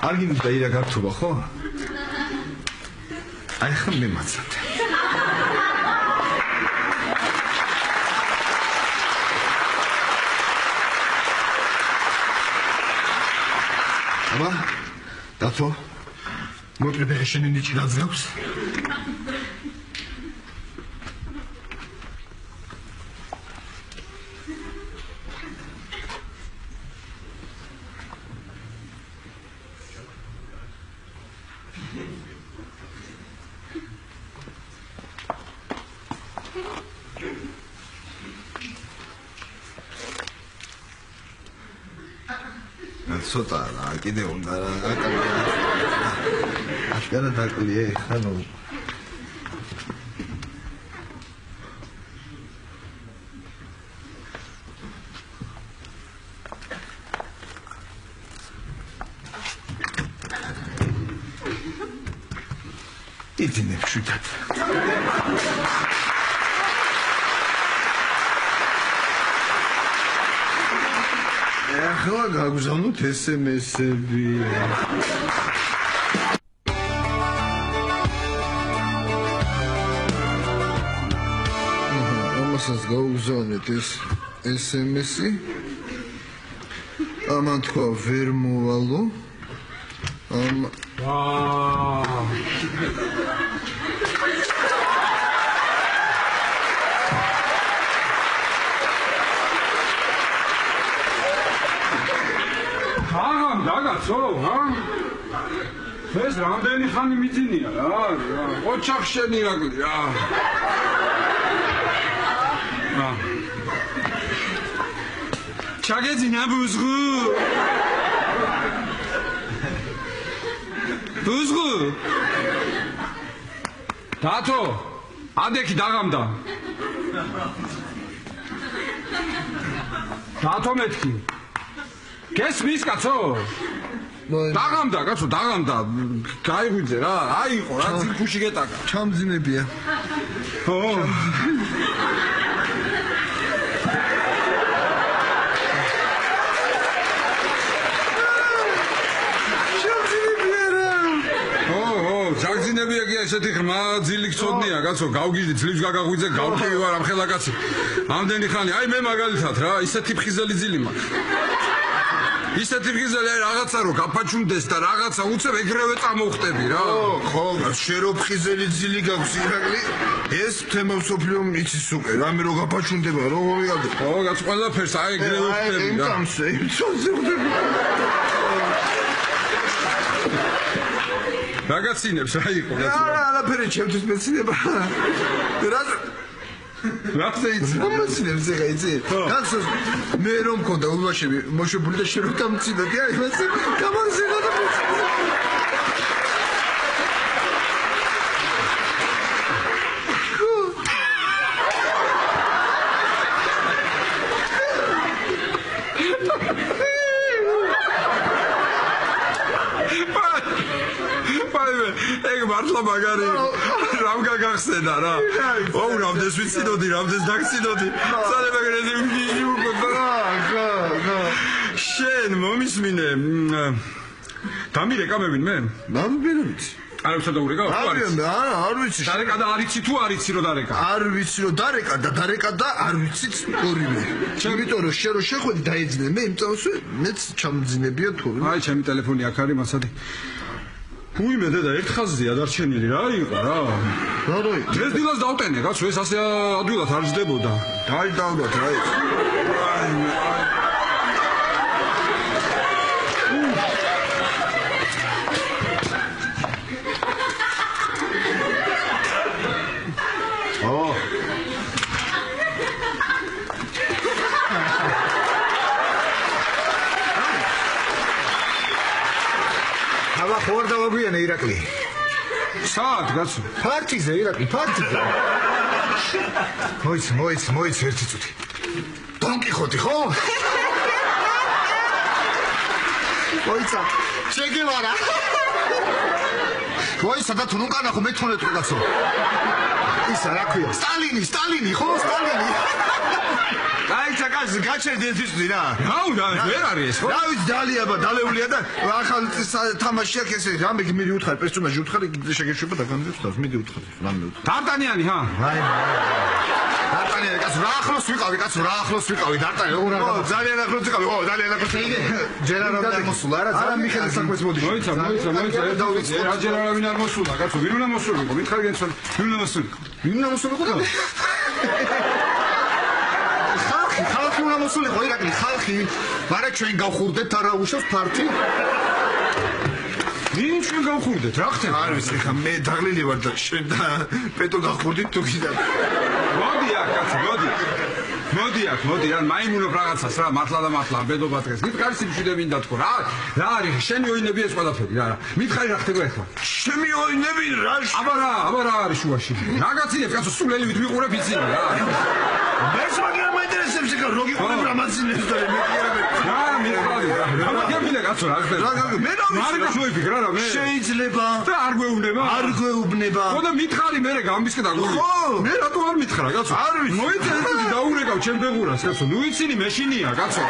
არ გინდა ირა გართობა ხო? აი ხა მე მაცად. აბა, დათო, მოკლე შენი ნიჭი გაძრავს? ცოტა რა, კიდე უნდა რა, აკანა დაკლია ხანო. იძინებ შუთად. ახლა გაგზავნოთ SMS-ები. ამასაც გავგზავნეთ ეს SMS-ი. ამან თქვა ვერ მოვალო. დაგაცო, რა? ეს რამდენი ხანი მიძინია რა? ოჩახ შენი ირაკლი რა. ჩაგეძინა ბუზღუ. ბუზღუ. დათო, ადექი დაღამდა. დათო მეთქი. გესმის კაცო? დაღამდა კაცო, დაღამდა. გაიღვიძე რა, აიყო რა, ძილქუში გეტაკა. ჩამძინებია. ო. ჩამძინებია რა. ზაგძინებია კი ესეთი ღრმა ძილი გწოდნია კაცო, გავგიჟდი ძლივს გაგაღვიძე, გავყივი ვარ ამ ხელა კაცი. ამდენი ხანი, აი მე მაგალითად რა, ისეთი ფხიზელი ძილი მაქვს. ისეთი ფხიზელი რაღაცა რო გაფაჩუნდეს და რაღაცა უცებ ეგრევე წამოვხტები რა. ხო, შენ რო ფხიზელი ძილი გაქვს ირაკლი, ეს თემა მსოფლიო იცის უკვე, რამე რო გაფაჩუნდება, რო მოვიღადე. ხო, კაც ყველაფერს აი ეგრევე ხტები რა. იმ წონზე ხტები. რაგაცინებს რა იყო კაცო? არაფერი ჩემთვის მეცინება. რა შეიძლება მომცინებს ეგა იცი? კაცო მე რომ მქონდა ულვაშები მოშებული და შენ რო დამცინოდი აი მას გამანზედა და ეგ მართლა მაგარი რამ გაგახსენა რა. ოუ რამდენს ვიცინოდი, რამდენს დაგცინოდი. სალე მაგარი მიგიუკო და შენ მომისმინე. დამირე კამებინ მე? ნამდვილად. არ ვიცი და ურეკა? არ ვიცი. დარეკა და არიცი თუ არიცი რო დარეკა? არ ვიცი რო დარეკა და არ ვიცით ორივე. იმიტომ რომ შენ რო შეხვედი დაეძინე მე იმ წამსვე მეც ჩამძინებია თურმე. აი ჩემი ტელეფონი აქ არის მასადი. უიმე დედა ერთ ხაზზეა დარჩენილი რა იყო რა. რა იყო? დღეს დილას დავტენე კაცო ეს ასე ადვილად არ ჯდებოდა. დაიდავდათ რა ის. ხوار დავაგვიანე ირაკლი. საათ კაცო? ფარტიზე ირაკლი, ფარტიზე. მოიც ერთი წუთი. დონკიხოტი ხო? მოიცა, შეგევარა. მოიცა და თუ ნუკანა ხო მე თუნე თუ კაცო. ისა რა ქვია? სტალინი, ხო, სტალინი. აი ჩაკაში გაჩერდი ესწრი რა. რა უნდა ვერ არის ხო? რა ვიცი დალეულია და ახალ თამაში აქვს ესე რამე მიდი უთხარი პერსონაჟი უთხარი შეგეშვება და განვიხსნავს მიდი უთხარი რამე უთხარი. დარტანიანი ჰა? აი დარტანიანი კაცო რა ახლოს ვიყავი დარტანიანი ხო ძალიან ახლოს ვიყავი ხო ძალიან ახლოს ჯერ არ მოსულა არა მიხეილ საკვეს მოდი მოიცა რა ჯერ არავინ არ მოსულა კაცო ვინ უნდა მოსულიყო მითხარ გენცვალ ვინ უნდა მოსულიყო ხალხი უნდა მოსულიყო ირაკლი ხალხი მაგრამ ჩვენ გავხურდეთ არა უშავს ფართი ვინ ჩვენ გავხურდეთ რა ხდება არ ვიცი ხა მე დაღლილი ვარ და შენ და პეტო გავხურდით თუ კიდე მოდი აქ კაცო მოდი ან მაიმუნობ რაღაცას რა მართლა ბედობა დღეს მითხარი სიმშვიდე მინდა თქო რა არის შენი ოინები ეს ყველაფერი რა მითხარი რა ხდება ახლა შემი ოინები რა აბა რა არის შუაში რაგაცინებ კაცო სულელივით ვიყურებ იცინი რა მერს მაგრამ მაინტერესებს იქ როგი ყურებ რა მაცინებს და მე რა მიხარი რა მაგებინა კაცო რა ხდება მე არ გასვიფიქრ რა მე შეიძლება და არ გვეუბნება ხო და მითხარი მე გამისკდა გული მე რატო არ მითხრა კაცო არ ვიცი მოიცა ეს დაურეკავ ჩემ ფეგურას კაცო ნუ იცინი მეშინია კაცო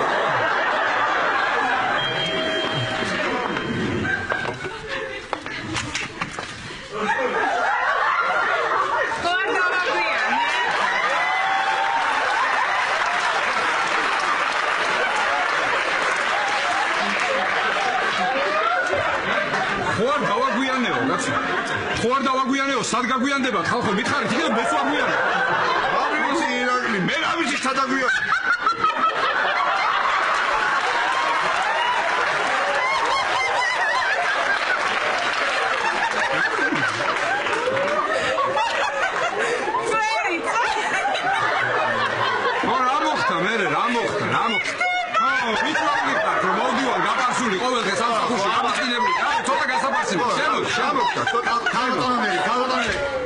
ხო არ დავაგვიანეო სად გაგვიანდებათ ხალხო მითხარით იქნებ მეც ვაგვიანე არ ვიცი ირაკლი მე რა ვიცი სად აგვიანე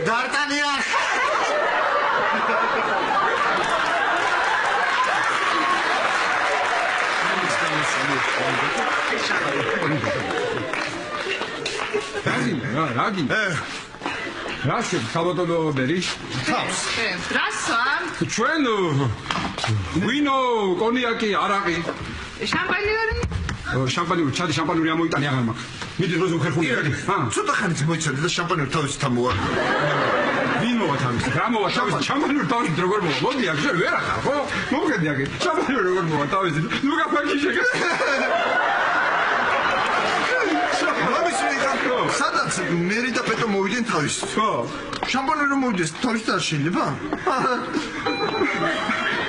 დარტანიან რა შევქავდო ბერი თავს რასა ჩვენ ვინო კონიაკი არაყი შამპანიური ჩადი შამპანური ამოიტანი აღარ მაქვს მიდი როზო ხერხული ცოტა ხანით მოიცადე და შამპანური თავისით ამოვა ვინ მოვა თავისით რა მოვა თავისით შამპანური თავისით როგორ მოვა მოდი აქ შენ ვერ ახარ ხო მოხედი აქ შამპანური როგორ მოვა თავისით ნუ გაფაში შეგე სადაც მერი და პეტო მოვიდნენ თავისით ხო შამპანური რომ მოვიდეს თავისით არ შეიძლება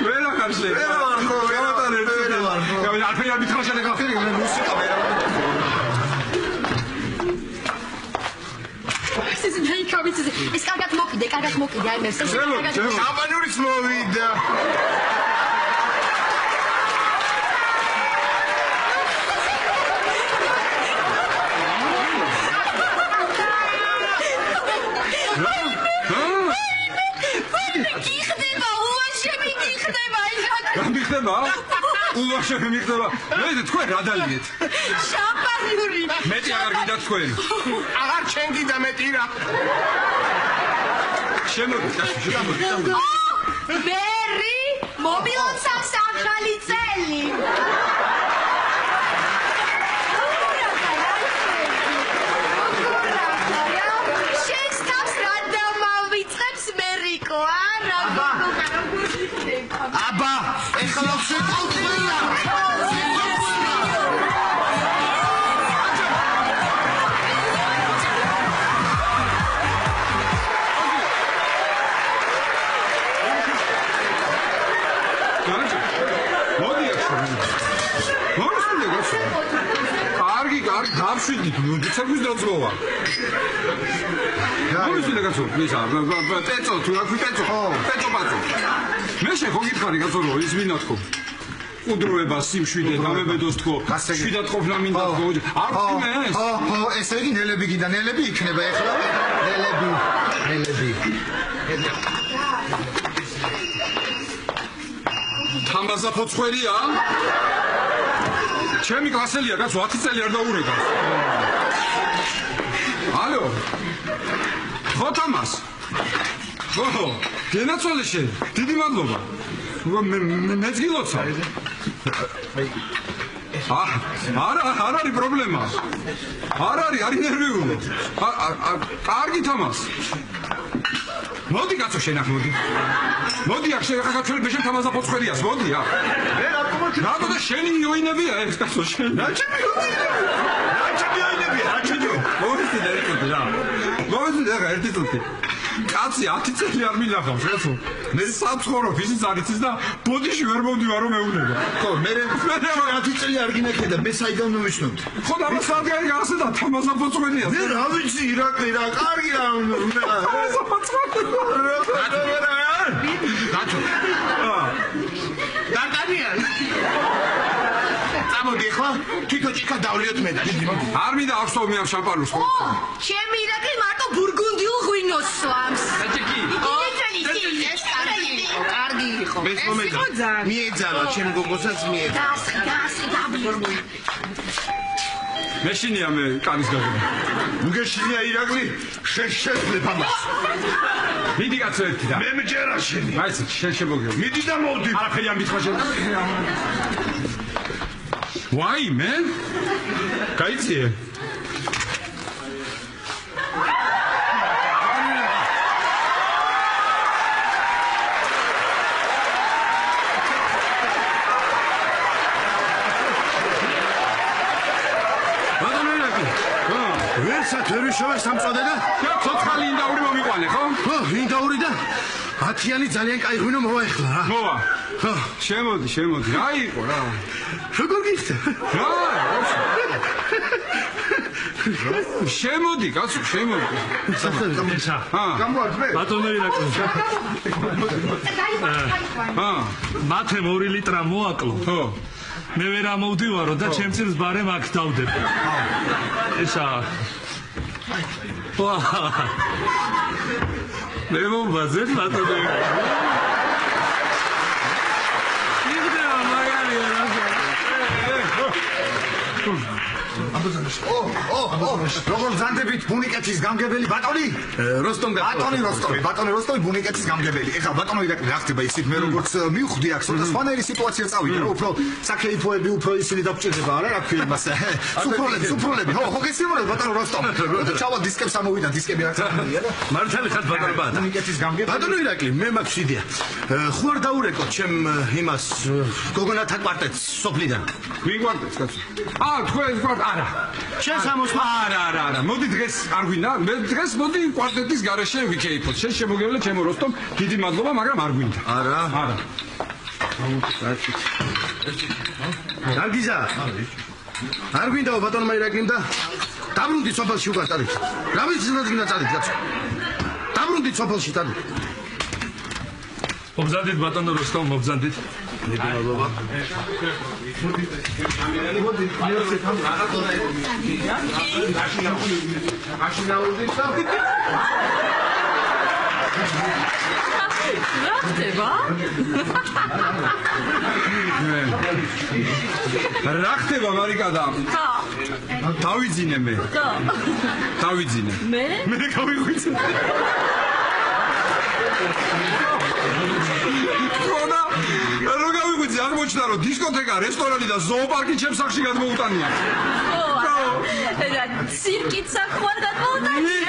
ვერ ახარ შეიძლება არ ფერი არ მითხრა შენ გახერი მუსიკა მე ეს კარგად მოკიდე აი მე შამპანურიც მოვიდა ულაშები მიხდება მე თქვენ რა დალიეთ შამპანური მეტი აღარ გინდა თქვენ აღარ ჩემ გინდა მეტი რა შემოდი ბერი მობილონსას ახალი წელი შენს თავს რა დამავიწყებს მერიკო არა აბა ეხლა შევყავდა გავშვიდით ცერგვის დროა გავშვიდით კაცო ისა პეწო თუ რა პეწო პაწო მე შეხო გითხარი კაცო რო ის ვინა თქო უდროება სიმშვიდე გამებედოს თქო შვიდად ყოფნა მინდა თქო არ ვთქმეს ხო ესე იგი ნელები გინდა ნელები იქნება ეხლა ნელები თამბაზა ფოცხველია ჩემი კლასელია კაცო 10 წელი არ დაურეკავს ალო ხო თამას ოჰო, გენაცვალე შენ. დიდი მადლობა. მეც გილოცავ. არ არის პრობლემა. არ არის ნერვიულო. კარგი თამას. მოდი კაცო შენ აქ მოდი. მოდი აქ შენ ახლა გაჩვენებ შენ თამაზა ფოცხერიას. მოდი აქ. რატო და შენი იოინებია ეს კაცო შენ? რა ჩემი იოინებია? რა ჩემი? მოვიდი და ერთად რა. მოვიდი და ერთად. კაცი 10 წელი არ მინახავს კაცო. მე საცხოვრობ ისიც არ იცის და ბოდიში ვერ მოვდივარ რომ მეუბნება. ხო, მე 10 წელი არ გინახე და მე საიდან მოვიცნობდი. ხო და მას არ გაიგასა და თამაზა ფოცხერია. მე რა ვიცი ირაკლი რა კარგი რა. თამაზა ფოცხერია. გაწო. დარდანიან. წამოდი ხა, თვითო ჭიქა დავლიოთ მე და. არ მინდა ახსოვ მე ამ შამპანურს ხო? ჩემი ირაკლი მარტო ბურგუნდიულ ღვინოს სვამს. საჭიკი. კარგი იყო. მიეძალა ჩემ გოგოსაც მიეძალა. გასხი დაბლი. მეშინია მე კანის გაგება. მუგეშინია ირაკლი, შეშეძლებ ამას. მიდი კაცო ერთი და. მე მჯერა შენი. აი ეს შენ შემოგიო. მიდი და მოვდი. არაფერი ამ მითხა შენ. Why man? გაიციე. ვერცად ვერ სამწოდე და ცოცხალი ინდაური მომიყვანე ხო? ხო, ინდაური და 10-იანი ძალიან კაი ღვინო მოვაეხლა რა. მოვა. ხო, შემოდი. რა იყო რა? როგორ გიხდა? რა? შემოდი, კაცო, შემოდი. სამსა. გამოაძმე? ბატონო ირაკლი. მათე 2 ლიტრა მოაკლო. ხო. მე ვერ ამოვდივარო და ჩემ წილს ბარემ აქ დავდებ. ესა. მე მომბაზეთ ბატონო. იგდევა მაგარია რა. როგორ ზანდებით ბუნიკეთის გამგებელი ბატონი? ბატონი როსტომი ბუნიკეთის გამგებელი. ეხლა ბატონო ირაკლი რა ხდება ისიც მე როგორც მივხვდი აქ ცოტა სხვანაირი სიტუაცია წავიდა რა უფრო საქეიფოები უფრო ისინი დაგჭირდება არა რა ქვია იმას. სუფროლები. ხო გესიმონე ბატონო როსტომი. ჩავა დისკებს ამოვიდა დისკები რა წამოვიდა რა. მართალი ხარ ბატონო ბუნიკეთის გამგებელი. ბატონო ირაკლი მე მაქვს იდეა. ხوار დაურეკოთ ჩემ იმას გოგონათა კვარტეტს სოფლიდან. ვინ კვარტეტს კაცო? თქვენ კვარტეტ არა. შენ სამოსმა არა. მოდი დღეს არ გვინდა. მე დღეს მოდი კვარტეტის გარეშე ვიქეიფოთ. შენ შემოგევლე ჩემო როსტომ. დიდი მადლობა, მაგრამ არ გვინდა. არა. დარგიზა. არ გვინდაო ბატონმა ირაკლიმ და დაბრუნდი სოფელში უკან წადით. რა ვიცი რა გინდა წადით კაცო. დაბრუნდი სოფელში წადით. მობზანდით ბატონო როსტომ მობზანდით. დიდი მადლობა. რა ხდება? რა ხდება მარიკა და? დავიძინე მე. დავიძინე. მე გავიღვიძინე. ხოდა რა გავიღვიძე აღმოჩნდა რომ დისკოთეკა, რესტორანი და ზოოპარკი ჩემს სახში გადმოუტანია. და ცირკით საქმე გადმოუტანია.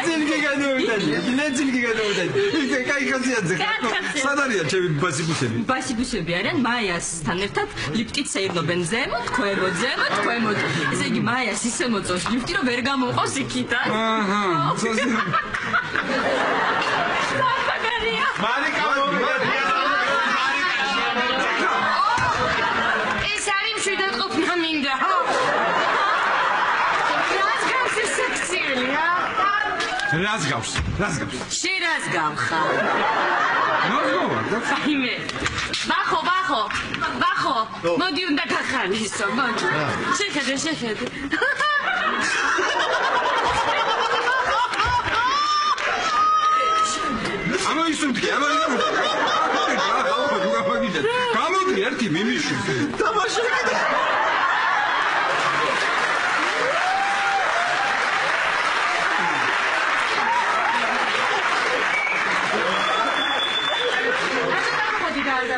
ნეცილკი გადმოუტანია. ისე კაი ხასიათზე. სად არიან ჩემი ბასიბუსები? ბასიბუსები არიან მაიასთან ერთად ლიფტით სეირნობენ ზემოთ, ქვემოთ. ესე იგი მაიას ისე მოწონს ლიფტი რომ ვერ გამოყავს იქიდან. მარიკა ეს არის მშვიდად ყოფნა მინდა. რას გავს? შენ რას გავხარ? ნორმალია. აიმე. ბახო. მოდი უნდა გახალისო, მოდი. შეხედე. ამოისუნთქი. გამოდი ერთი მიმიში. თამაში კიდე.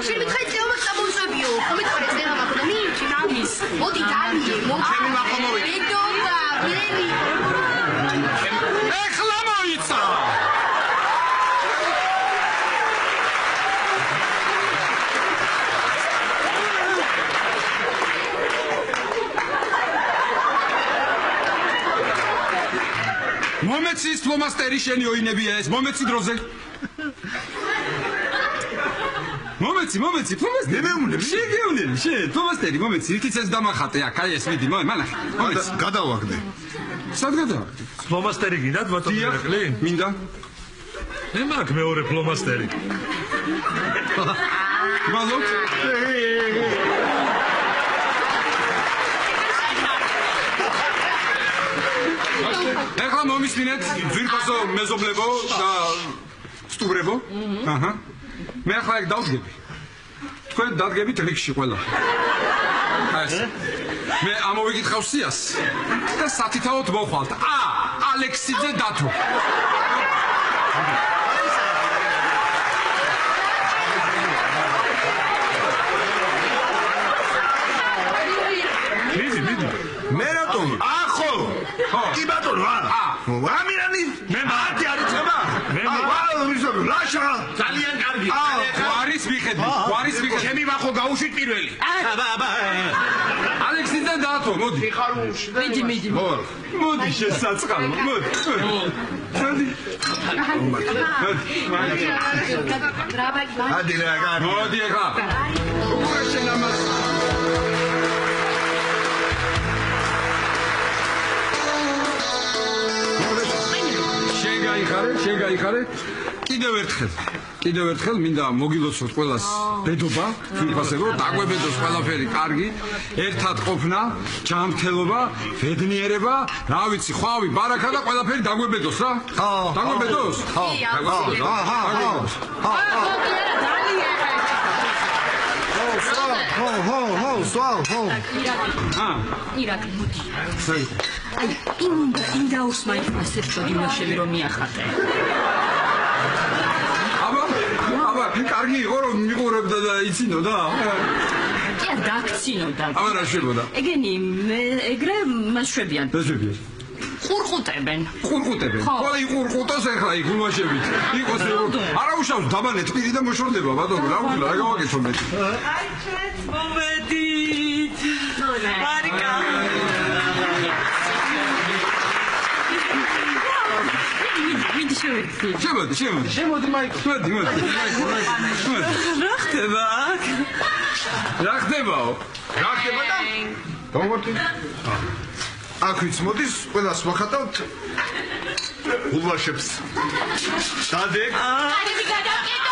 შენ მითხარი წეობა წამოვწებიო. ხომ მითხარი წეობა მაქვს და მიიჩი მაგის. მოდი დალიე, მოდი. ჩემი მახო მოვიდა. მეგობა, ვერი. ეხლა მოიცა. მომეცი ის ფლომასტერი შენი ოინებია ეს მომეცი დროზე მომეცი ფლომასტერი მემეუნები შეგეუნები შენ ფლომასტერი მომეცი რითიც ეს დამახატე აქ აი ეს მიდი მანახე მომეცი გადავაგდე სად გადავაგდე ფლომასტერი გინდათ ბატონო მერაკლი? მინდა მე მაგ მეორე ფლომასტერი. მალოთ ეხლა მომისმინეთ ძვირფასო მეზობლებო და სტუმრებო აჰა მე ახლა ეგ დავდგები თქვენ დადგებით რიგში ყველა ეს მე ამოვიკითხავ სიას და სათითაოდ მოხვალთ ალექსიძე დათო მიდი მე რატომ ახო კი ბატონო ამირანი მე მარტი არის ხება ლაშა ძალიან კარგი. გვარის მიხედვით ჩემი მახო გაუშვით პირველი. ალექსიძე დათო მოდი მიდი მოდი შესაწყალო მოდი ადი რა გარი მოდი ეხლა უყურე შენ ამას შენ გაიხარე კიდევ ერთხელ მინდა მოგილოცოთ ყველას ბედობა თვითფასებო დაგვებედოს ყველაფერი კარგი ერთად ყოფნა ჯანმრთელობა ბედნიერება რა ვიცი ხვავი ბარაკა და ყველაფერი დაგვებედოს რა დაგვებედოს ირაკ მოდი აი იმ დაუსმა ისეთ შოდინაშები რომ მიახატე აბა კარგი იყო რომ მიყურებდა და იცინოდა კი დაქცინოდა აბა რა შვებოდა ეგენი ეგრე მასშვებიან ყურყუტებენ ყველა იყურყუტოს ეხლა იქ ულვაშებით იყოს არა უშავს დაბანეთ პირი და მოშორდება ბატონო რა ვქნა რა გავაკეთო მე აი ჩეთ მომედით მარიკა მიდი შემოდი მაიკო რა ხდებაო რა ხდება და დავმოდი აქ ვიც მოდის ყველას ვახატავთ ულვაშებს სადე აი, გადავკეთე.